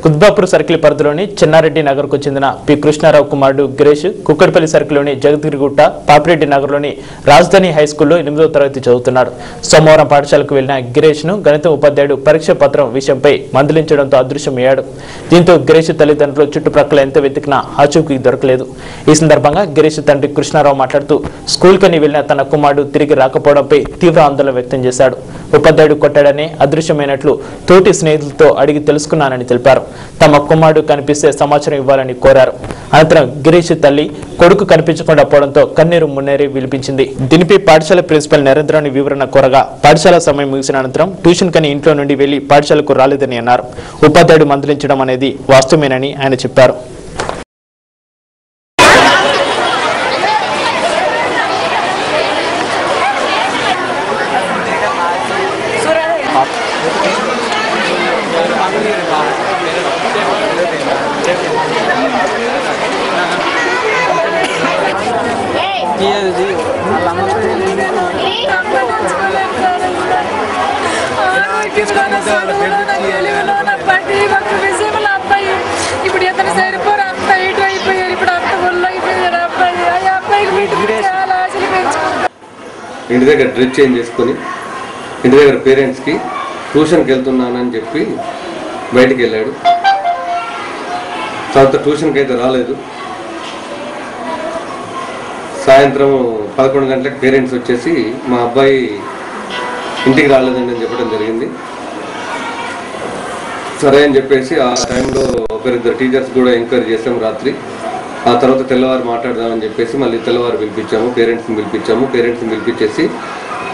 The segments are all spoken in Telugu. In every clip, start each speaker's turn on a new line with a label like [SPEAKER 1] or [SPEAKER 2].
[SPEAKER 1] కుత్బాపూర్ సర్కిల్ పరిధిలోని చెన్నారెడ్డి నగర్కు చెందిన పి కృష్ణారావు కుమారుడు గిరీష్ కుక్కడపల్లి సర్కిల్లోని జగద్గిరిగుట్ట పాపిరెడ్డి నగర్లోని రాజధాని హైస్కూల్లో 8వ తరగతి చదువుతున్నాడు. సోమవారం పాఠశాలకు వెళ్లిన గిరీష్ను గణిత ఉపాధ్యాయుడు పరీక్ష పత్రం విషయంపై మందలించడంతో అదృశ్యమయ్యాడు. దీంతో గిరీష్ తల్లిదండ్రులు చుట్టుప్రక్కల ఎంత వెతికినా ఆచూకీ దొరకలేదు. ఈ సందర్భంగా గిరీష్ తండ్రి కృష్ణారావు మాట్లాడుతూ స్కూల్కని వెళ్లిన తన కుమారుడు తిరిగి రాకపోవడంపై తీవ్ర ఆందోళన వ్యక్తం చేశాడు. ఉపాధ్యాయుడు కొట్టాడని అదృశ్యమైనట్లు తోటి స్నేహితులతో అడిగి తెలుసుకున్నానని తెలిపారు. తమ కుమారుడు కనిపిస్తే సమాచారం ఇవ్వాలని కోరారు. అనంతరం గిరీష్ తల్లి కొడుకు కనిపించకుండా పోవడంతో కన్నీరు మున్నేరి విలిపించింది. దీనిపై పాఠశాల ప్రిన్సిపల్ నరేంద్రని వివరణ కోరగా పాఠశాల సమయం ముగిసిన అనంతరం ట్యూషన్ కని ఇంట్లో నుండి వెళ్లి పాఠశాలకు రాలేదని అన్నారు. ఉపాధ్యాయుడు మందలించడం అనేది వాస్తవమేనని ఆయన చెప్పారు.
[SPEAKER 2] ఇప్పుడు ఎతను సరిపోరు అంత ఇటు అయిపోయారు. ఇప్పుడు అంత ఒళ్ళు అయిపోయారు. అబ్బాయి ఆ అబ్బాయికి చాలా ఆశలు పెంచుకుంటారు.
[SPEAKER 3] ఇంటి దగ్గర డ్రెస్ చేంజ్ చేసుకొని ఇంటి దగ్గర పేరెంట్స్కి ట్యూషన్కి వెళ్తున్నానని చెప్పి బయటికి వెళ్ళాడు. తర్వాత ట్యూషన్కి అయితే రాలేదు. సాయంత్రం 11 గంటలకు పేరెంట్స్ వచ్చేసి మా అబ్బాయి ఇంటికి రాలేదండి అని చెప్పడం జరిగింది. సరే అని చెప్పేసి ఆ టైంలో ఒకరిద్దరు టీచర్స్ కూడా ఎంక్వైరీ చేసాము రాత్రి. ఆ తర్వాత తెల్లవారు మాట్లాడదామని చెప్పేసి మళ్ళీ తెల్లవారు పిలిపించాము, పేరెంట్స్ని పిలిపించేసి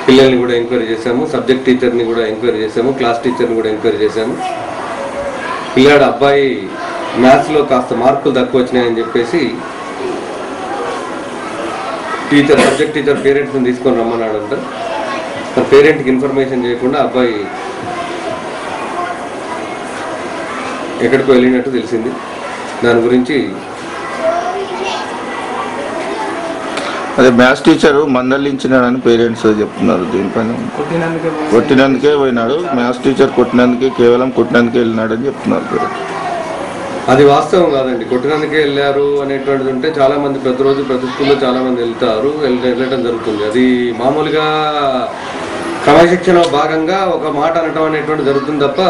[SPEAKER 3] పిల్లల్ని కూడా ఎంక్వైరీ చేసాము, సబ్జెక్ట్ టీచర్ని కూడా ఎంక్వైరీ చేసాము, క్లాస్ టీచర్ని కూడా ఎంక్వైరీ చేసాము. పిల్లాడు అబ్బాయి మ్యాథ్స్లో కాస్త మార్కులు తక్కువ వచ్చినాయని చెప్పేసి సబ్జెక్ట్ టీచర్ పేరెంట్స్ని తీసుకొని రమ్మన్నాడంట. పేరెంట్కి ఇన్ఫర్మేషన్ చేయకుండా అబ్బాయి ఎక్కడికో వెళ్ళినట్టు తెలిసింది. దాని గురించి
[SPEAKER 4] అదే మ్యాథ్స్ టీచరు మందలించినాడని పేరెంట్స్ చెప్తున్నారు. దీనిపైన కొట్టినందుకే పోయినాడు, మ్యాథ్స్ టీచర్ కేవలం కొట్టినందుకే వెళ్ళినాడని చెప్తున్నారు పేరెంట్స్.
[SPEAKER 3] అది వాస్తవం కాదండి. కొట్టినందుకే వెళ్ళారు అనేటువంటిది ఉంటే చాలామంది ప్రతిరోజు ప్రతి స్కూల్లో చాలామంది వెళ్ళటం జరుగుతుంది. అది మామూలుగా క్రమశిక్షణ భాగంగా ఒక మాట అనటం అనేటువంటి జరుగుతుంది తప్ప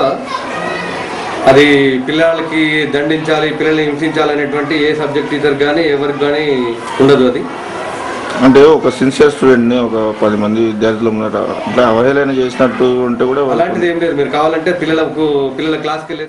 [SPEAKER 3] అది పిల్లలకి దండించాలి, పిల్లల్ని హింసించాలి అనేటువంటి ఏ సబ్జెక్ట్ టీచర్ కానీ ఎవరికి కానీ ఉండదు. అది
[SPEAKER 4] అంటే ఒక సిన్సియర్ స్టూడెంట్ని ఒక 10 మంది విద్యార్థులు ఉన్నారు, అట్లా అవహేళన చేసినట్టు ఉంటే కూడా
[SPEAKER 3] అలాంటిది ఏం లేదు. మీరు కావాలంటే పిల్లల క్లాస్కి వెళ్ళి